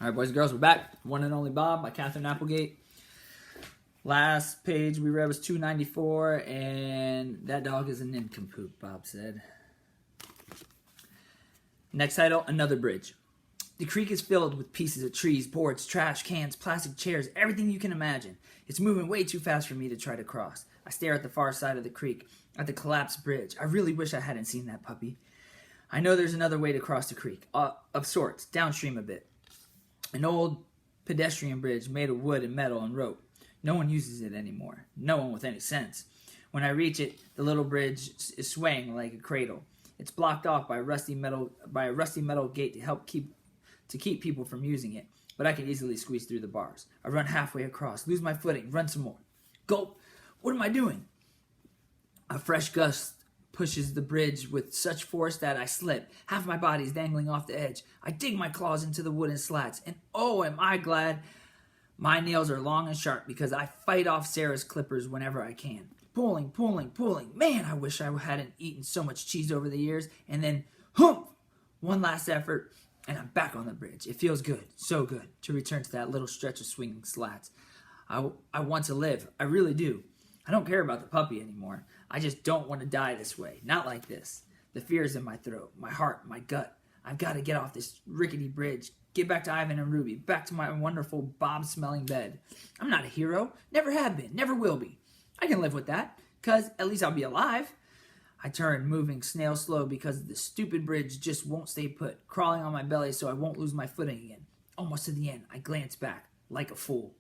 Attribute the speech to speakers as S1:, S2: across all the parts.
S1: All right, boys and girls, we're back. One and Only Bob by Katherine Applegate. Last page we read was 294, and that dog is a nincompoop, Bob said. Next title, Another Bridge. The creek is filled with pieces of trees, boards, trash, cans, plastic chairs, everything you can imagine. It's moving way too fast for me to try to cross. I stare at the far side of the creek, at the collapsed bridge. I really wish I hadn't seen that puppy. I know there's another way to cross the creek, of sorts, downstream a bit. An old pedestrian bridge made of wood and metal and rope. No one uses it anymore. No one with any sense. When I reach it, the little bridge is swaying like a cradle. It's blocked off by a rusty metal gate to keep people from using it, but I can easily squeeze through the bars. I run halfway across, lose my footing, run some more. Gulp! What am I doing? A fresh gust pushes the bridge with such force that I slip. Half my body is dangling off the edge. I dig my claws into the wooden slats, and oh, am I glad my nails are long and sharp because I fight off Sarah's clippers whenever I can. Pulling, pulling, pulling. Man, I wish I hadn't eaten so much cheese over the years. And then, humph! One last effort, and I'm back on the bridge. It feels good, so good, to return to that little stretch of swinging slats. I want to live. I really do. I don't care about the puppy anymore. I just don't want to die this way. Not like this. The fear is in my throat, my heart, my gut. I've got to get off this rickety bridge. Get back to Ivan and Ruby. Back to my wonderful Bob-smelling bed. I'm not a hero. Never have been. Never will be. I can live with that, because at least I'll be alive. I turn, moving snail slow because the stupid bridge just won't stay put, crawling on my belly so I won't lose my footing again. Almost to the end, I glance back, like a fool.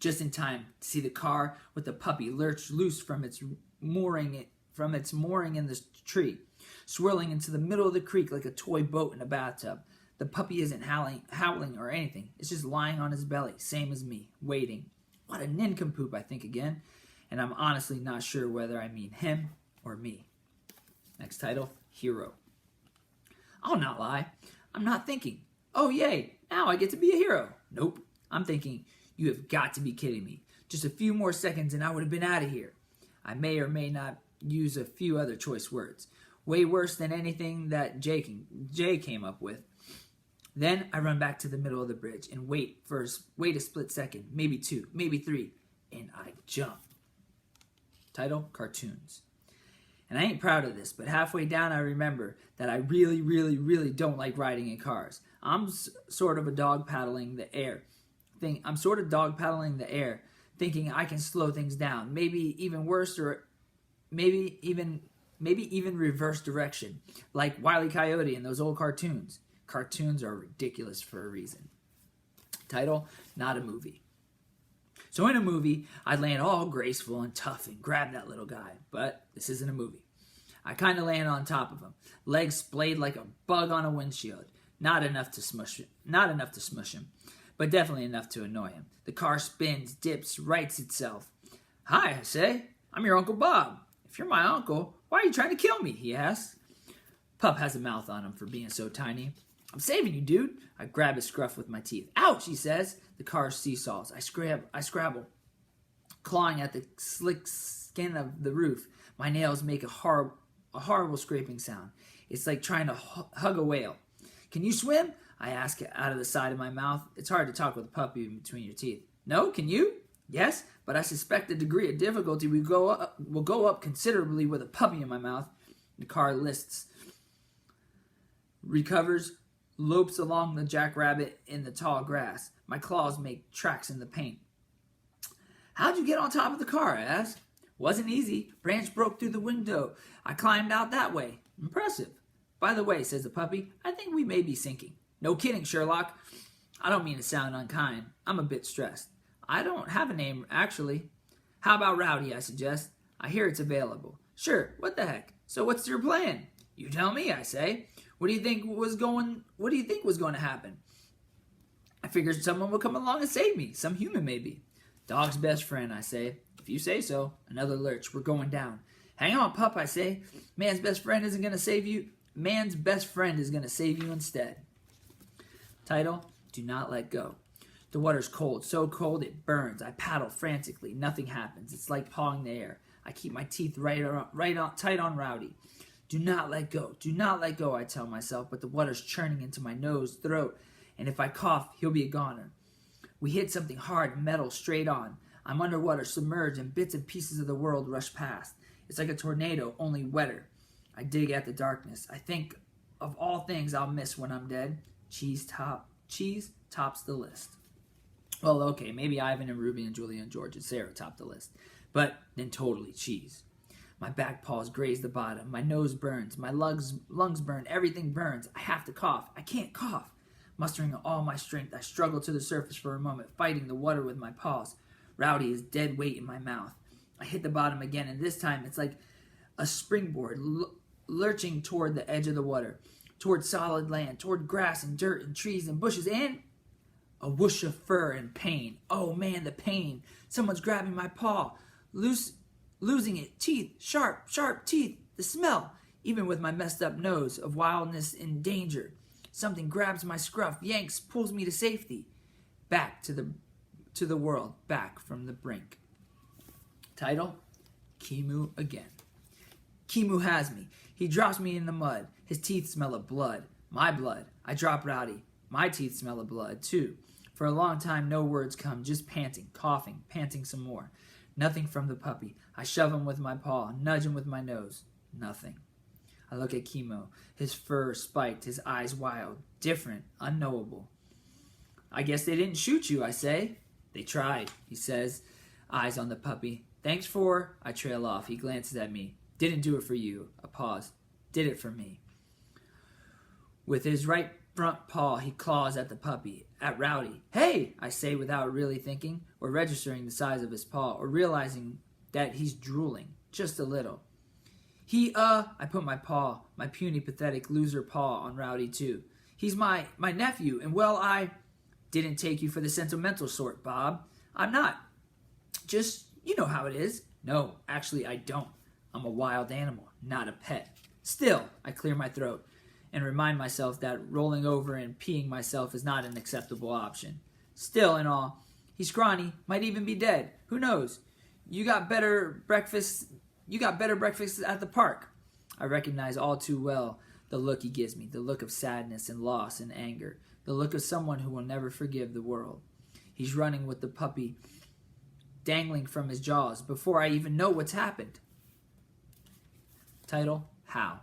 S1: Just in time to see the car with the puppy lurch loose from its mooring in the tree, swirling into the middle of the creek like a toy boat in a bathtub. The puppy isn't howling or anything. It's just lying on his belly, same as me, waiting. What a nincompoop, I think again. And I'm honestly not sure whether I mean him or me. Next title, Hero. I'll not lie. I'm not thinking, oh yay, now I get to be a hero. Nope. I'm thinking, you have got to be kidding me. Just a few more seconds and I would have been out of here. I may or may not use a few other choice words. Way worse than anything that Jay came up with. Then I run back to the middle of the bridge and wait a split second, maybe two, maybe three, and I jump. Title, Cartoons. And I ain't proud of this, but halfway down I remember that I really, really, really don't like riding in cars. I'm sort of dog paddling the air, thinking I can slow things down, maybe even worse, or maybe even reverse direction, like Wile E. Coyote in those old cartoons. Cartoons are ridiculous for a reason. Title, Not a Movie. So in a movie, I'd land all graceful and tough and grab that little guy, but this isn't a movie. I kind of land on top of him, legs splayed like a bug on a windshield. Not enough to smush him, but definitely enough to annoy him. The car spins, dips, rights itself. Hi, I say. I'm your Uncle Bob. If you're my uncle, why are you trying to kill me? He asks. Pup has a mouth on him for being so tiny. I'm saving you, dude. I grab his scruff with my teeth. Ouch, he says. The car seesaws. I scrabble, clawing at the slick skin of the roof. My nails make a horrible scraping sound. It's like trying to hug a whale. Can you swim? I ask out of the side of my mouth. It's hard to talk with a puppy in between your teeth. No, can you? Yes, but I suspect the degree of difficulty will go up considerably with a puppy in my mouth. The car lists, recovers, lopes along the jackrabbit in the tall grass. My claws make tracks in the paint. How'd you get on top of the car? I asked. Wasn't easy. Branch broke through the window. I climbed out that way. Impressive. By the way, says the puppy, I think we may be sinking. No kidding, Sherlock. I don't mean to sound unkind. I'm a bit stressed. I don't have a name, actually. How about Rowdy, I suggest. I hear it's available. Sure, what the heck? So what's your plan? You tell me, I say. What do you think was going to happen? I figured someone would come along and save me. Some human, maybe. Dog's best friend, I say. If you say so. Another lurch. We're going down. Hang on, pup, I say. Man's best friend is going to save you instead. Title, Do Not Let Go. The water's cold, so cold it burns. I paddle frantically. Nothing happens. It's like pawing the air. I keep my teeth tight on Rowdy. Do not let go. Do not let go, I tell myself, but the water's churning into my nose, throat, and if I cough, he'll be a goner. We hit something hard, metal, straight on. I'm underwater, submerged, and bits and pieces of the world rush past. It's like a tornado, only wetter. I dig at the darkness. I think of all things I'll miss when I'm dead. Cheese tops the list. Well, okay, maybe Ivan and Ruby and Julia and George and Sarah top the list. But then totally cheese. My back paws graze the bottom. My nose burns. My lungs burn. Everything burns. I have to cough. I can't cough. Mustering all my strength, I struggle to the surface for a moment, fighting the water with my paws. Rowdy is dead weight in my mouth. I hit the bottom again, and this time it's like a springboard lurching toward the edge of the water, toward solid land, toward grass and dirt and trees and bushes, and a whoosh of fur and pain. Oh man, the pain. Someone's grabbing my paw, losing it. Teeth, sharp teeth. The smell, even with my messed up nose, of wildness and danger. Something grabs my scruff, yanks, pulls me to safety. Back to the world, back from the brink. Title, Kimu again. Kimu has me. He drops me in the mud. His teeth smell of blood. My blood. I drop Rowdy. My teeth smell of blood, too. For a long time, no words come, just panting, coughing, panting some more. Nothing from the puppy. I shove him with my paw, nudge him with my nose. Nothing. I look at Kimo, his fur spiked, his eyes wild, different, unknowable. I guess they didn't shoot you, I say. They tried, he says, eyes on the puppy. Thanks for, I trail off. He glances at me. Didn't do it for you. A pause. Did it for me. With his right front paw, he claws at the puppy, at Rowdy. Hey, I say without really thinking, or registering the size of his paw, or realizing that he's drooling, just a little. I put my paw, my puny, pathetic loser paw on Rowdy too. He's my nephew, and well, I didn't take you for the sentimental sort, Bob. I'm not. Just, you know how it is. No, actually, I don't. I'm a wild animal, not a pet. Still, I clear my throat and remind myself that rolling over and peeing myself is not an acceptable option. Still, in all, he's scrawny, might even be dead. Who knows? You got better breakfasts at the park. I recognize all too well the look he gives me, the look of sadness and loss and anger, the look of someone who will never forgive the world. He's running with the puppy dangling from his jaws before I even know what's happened. Title, How.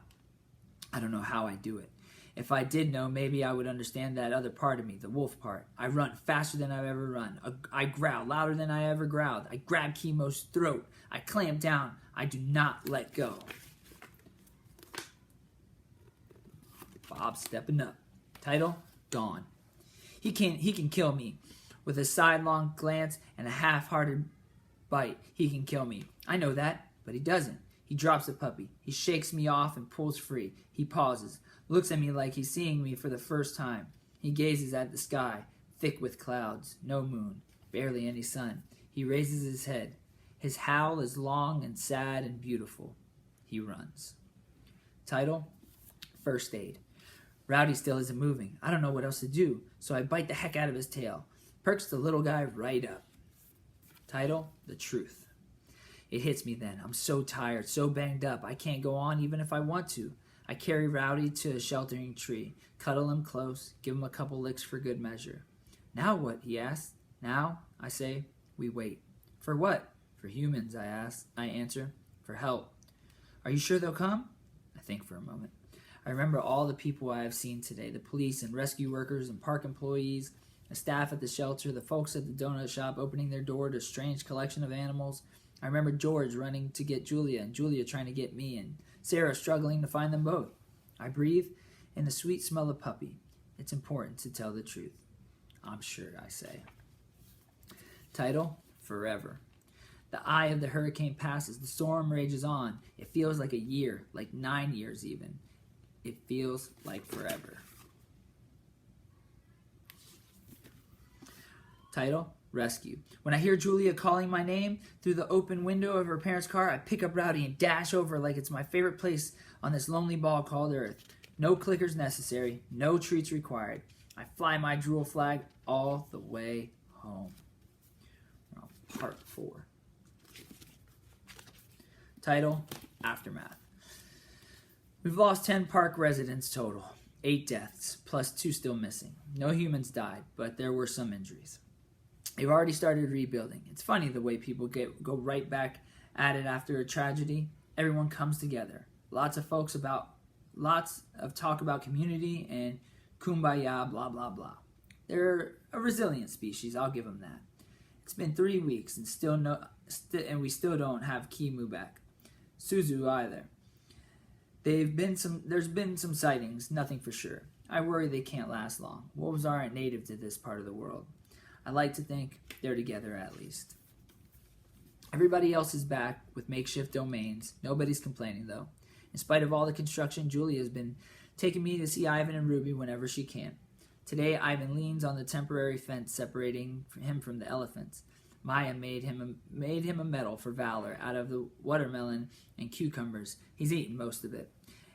S1: I don't know how I do it. If I did know, maybe I would understand that other part of me, the wolf part. I run faster than I've ever run. I growl louder than I ever growled. I grab Kimo's throat. I clamp down. I do not let go. Bob stepping up. Title, Gone. He can kill me. With a sidelong glance and a half-hearted bite, he can kill me. I know that, but he doesn't. He drops the puppy. He shakes me off and pulls free. He pauses, looks at me like he's seeing me for the first time. He gazes at the sky, thick with clouds, no moon, barely any sun. He raises his head. His howl is long and sad and beautiful. He runs. Title, First Aid. Rowdy still isn't moving. I don't know what else to do, so I bite the heck out of his tail. Perks the little guy right up. Title, The Truth. It hits me then. I'm so tired, so banged up. I can't go on even if I want to. I carry Rowdy to a sheltering tree, cuddle him close, give him a couple licks for good measure. Now what? He asks. Now, I say, we wait. For what? For humans, I answer. For help. Are you sure they'll come? I think for a moment. I remember all the people I have seen today, the police and rescue workers and park employees, the staff at the shelter, the folks at the donut shop opening their door to a strange collection of animals. I remember George running to get Julia and Julia trying to get me and Sarah struggling to find them both. I breathe in the sweet smell of puppy. It's important to tell the truth. I'm sure, I say. Title, Forever. The eye of the hurricane passes. The storm rages on. It feels like a year, like 9 years even. It feels like forever. Title, Rescue. When I hear Julia calling my name through the open window of her parents' car, I pick up Rowdy and dash over like it's my favorite place on this lonely ball called Earth. No clickers necessary, no treats required. I fly my drool flag all the way home. We're on part 4. Title, Aftermath. We've lost 10 park residents total. 8 deaths, plus 2 still missing. No humans died, but there were some injuries. They've already started rebuilding. It's funny the way people go right back at it after a tragedy. Everyone comes together. Lots of talk about community and kumbaya, blah, blah, blah. They're a resilient species, I'll give them that. It's been 3 weeks and we still don't have Kimu back. Suzu either. There's been some sightings, nothing for sure. I worry they can't last long. Wolves aren't native to this part of the world. I like to think they're together at least. Everybody else is back with makeshift domains. Nobody's complaining though. In spite of all the construction, Julia's been taking me to see Ivan and Ruby whenever she can. Today, Ivan leans on the temporary fence separating him from the elephants. Maya made him a medal for valor out of the watermelon and cucumbers. He's eaten most of it.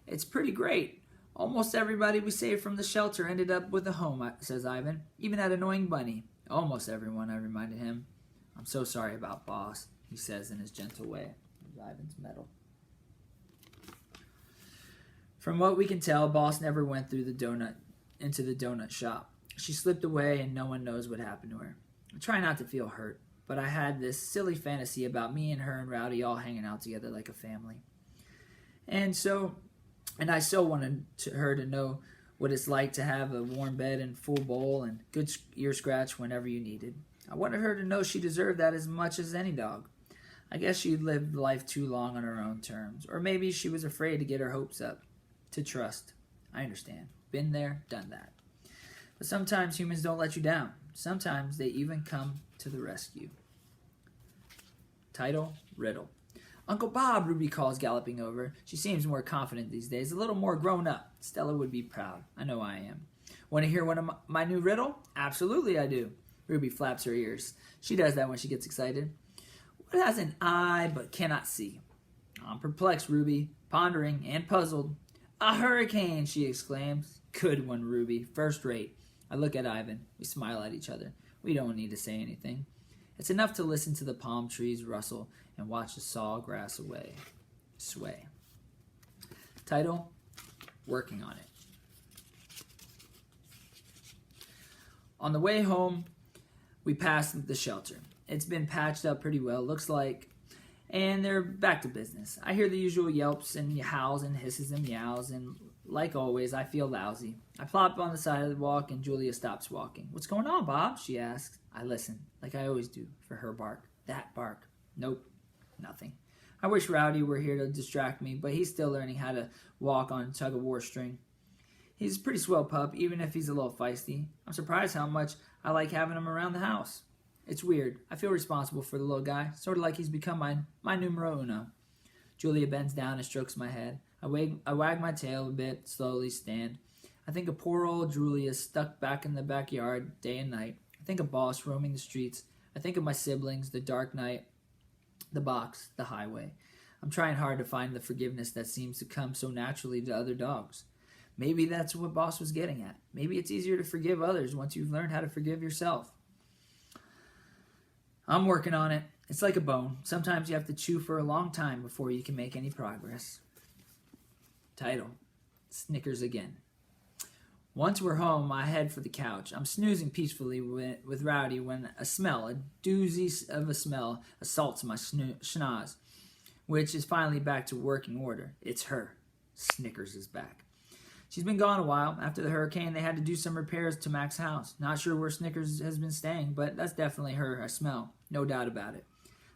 S1: It's pretty great. Almost everybody we saved from the shelter ended up with a home, says Ivan. Even that annoying bunny. Almost everyone, I reminded him. I'm so sorry about Boss, he says in his gentle way. There's Ivan's medal. From what we can tell, Boss never went into the donut shop. She slipped away and no one knows what happened to her. I try not to feel hurt, but I had this silly fantasy about me and her and Rowdy all hanging out together like a family. And I so wanted her to know what it's like to have a warm bed and full bowl and good ear scratch whenever you needed. I wanted her to know she deserved that as much as any dog. I guess she'd lived life too long on her own terms, or maybe she was afraid to get her hopes up, to trust. I understand. Been there, done that. But sometimes humans don't let you down. Sometimes they even come to the rescue. Title, Riddle. Uncle Bob, Ruby calls, galloping over. She seems more confident these days, a little more grown up. Stella would be proud. I know I am. Want to hear one of my new riddle? Absolutely I do. Ruby flaps her ears. She does that when she gets excited. What has an eye but cannot see? I'm perplexed, Ruby, pondering and puzzled. A hurricane, she exclaims. Good one, Ruby. First rate. I look at Ivan. We smile at each other. We don't need to say anything. It's enough to listen to the palm trees rustle and watch the sawgrass sway. Title, Working on It. On the way home, we passed the shelter. It's been patched up pretty well, looks like, and they're back to business. I hear the usual yelps and howls and hisses and meows, and like always, I feel lousy. I plop on the side of the walk, and Julia stops walking. What's going on, Bob? She asks. I listen, like I always do, for her bark. That bark. Nope, nothing. I wish Rowdy were here to distract me, but he's still learning how to walk on tug-of-war string. He's a pretty swell pup, even if he's a little feisty. I'm surprised how much I like having him around the house. It's weird. I feel responsible for the little guy, sort of like he's become my numero uno. Julia bends down and strokes my head. I wag my tail a bit, slowly stand. I think of poor old Julia stuck back in the backyard day and night. I think of Boss roaming the streets. I think of my siblings, the dark night, the box, the highway. I'm trying hard to find the forgiveness that seems to come so naturally to other dogs. Maybe that's what Boss was getting at. Maybe it's easier to forgive others once you've learned how to forgive yourself. I'm working on it. It's like a bone. Sometimes you have to chew for a long time before you can make any progress. Title, Snickers Again. Once we're home, I head for the couch. I'm snoozing peacefully with Rowdy when a doozy of a smell, assaults my schnoz, which is finally back to working order. It's her. Snickers is back. She's been gone a while. After the hurricane, they had to do some repairs to Mac's house. Not sure where Snickers has been staying, but that's definitely her I smell. No doubt about it.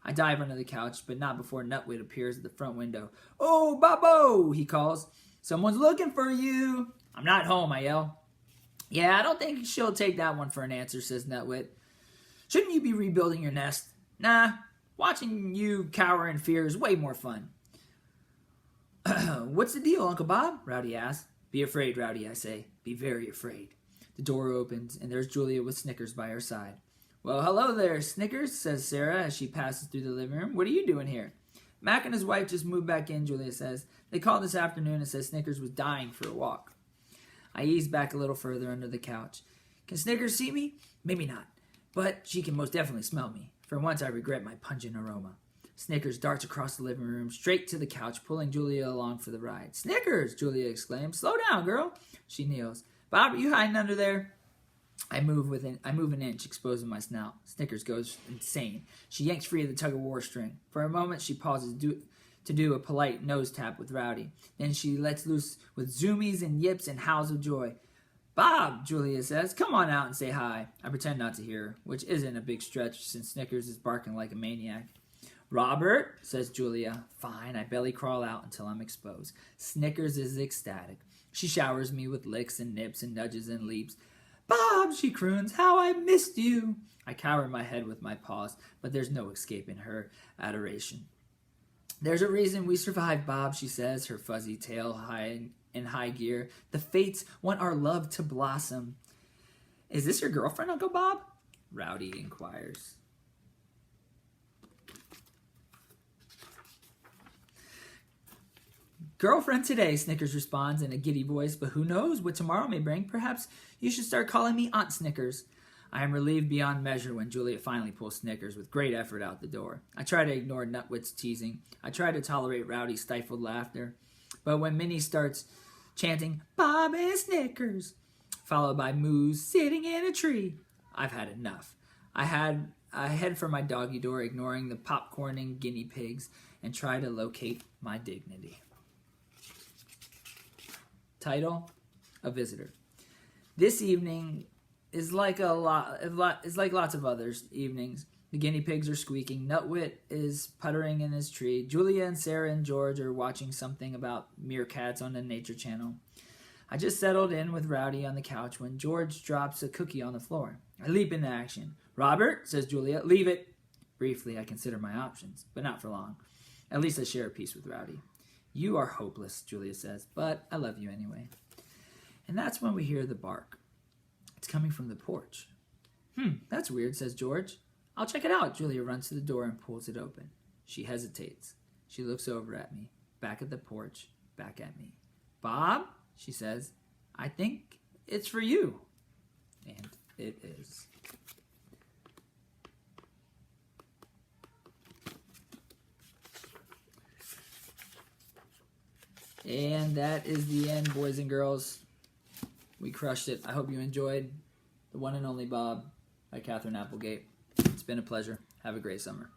S1: I dive under the couch, but not before Nutwit appears at the front window. Oh, Babo, he calls. Someone's looking for you. I'm not home, I yell. Yeah, I don't think she'll take that one for an answer, says Nutwit. Shouldn't you be rebuilding your nest? Nah, watching you cower in fear is way more fun. What's the deal, Uncle Bob? Rowdy asks. Be afraid, Rowdy, I say. Be very afraid. The door opens, and there's Julia with Snickers by her side. Well, hello there, Snickers, says Sarah as she passes through the living room. What are you doing here? Mac and his wife just moved back in, Julia says. They called this afternoon and said Snickers was dying for a walk. I ease back a little further under the couch. Can Snickers see me? Maybe not, but she can most definitely smell me. For once, I regret my pungent aroma. Snickers darts across the living room, straight to the couch, pulling Julia along for the ride. Snickers! Julia exclaims. Slow down, girl. She kneels. Bob, are you hiding under there? I move an inch, exposing my snout. Snickers goes insane. She yanks free of the tug-of-war string. For a moment, she pauses to do a polite nose tap with Rowdy. Then she lets loose with zoomies and yips and howls of joy. Bob, Julia says, come on out and say hi. I pretend not to hear her, which isn't a big stretch since Snickers is barking like a maniac. Robert, says Julia. Fine, I belly crawl out until I'm exposed. Snickers is ecstatic. She showers me with licks and nips and nudges and leaps. Bob, she croons, how I missed you. I cower my head with my paws, but there's no escaping her adoration. There's a reason we survived, Bob, she says, her fuzzy tail in high gear. The fates want our love to blossom. Is this your girlfriend, Uncle Bob? Rowdy inquires. Girlfriend today, Snickers responds in a giddy voice, but who knows what tomorrow may bring. Perhaps you should start calling me Aunt Snickers. I am relieved beyond measure when Julia finally pulls Snickers with great effort out the door. I try to ignore Nutwit's teasing. I try to tolerate Rowdy's stifled laughter. But when Minnie starts chanting, Bob and Snickers, followed by moos sitting in a tree, I've had enough. I head for my doggy door, ignoring the popcorning guinea pigs, and try to locate my dignity. Title: A Visitor. This evening is like lots of other evenings. The guinea pigs are squeaking. Nutwit is puttering in his tree. Julia and Sarah and George are watching something about meerkats on the Nature Channel. I just settled in with Rowdy on the couch when George drops a cookie on the floor. I leap into action. Robert, says Julia, leave it. Briefly, I consider my options, but not for long. At least I share a piece with Rowdy. You are hopeless, Julia says, but I love you anyway. And that's when we hear the bark. It's coming from the porch. That's weird, says George. I'll check it out. Julia runs to the door and pulls it open. She hesitates. She looks over at me, back at the porch, back at me. Bob, she says, I think it's for you. And it is. And that is the end, boys and girls. We crushed it. I hope you enjoyed The One and Only Bob by Katherine Applegate. It's been a pleasure. Have a great summer.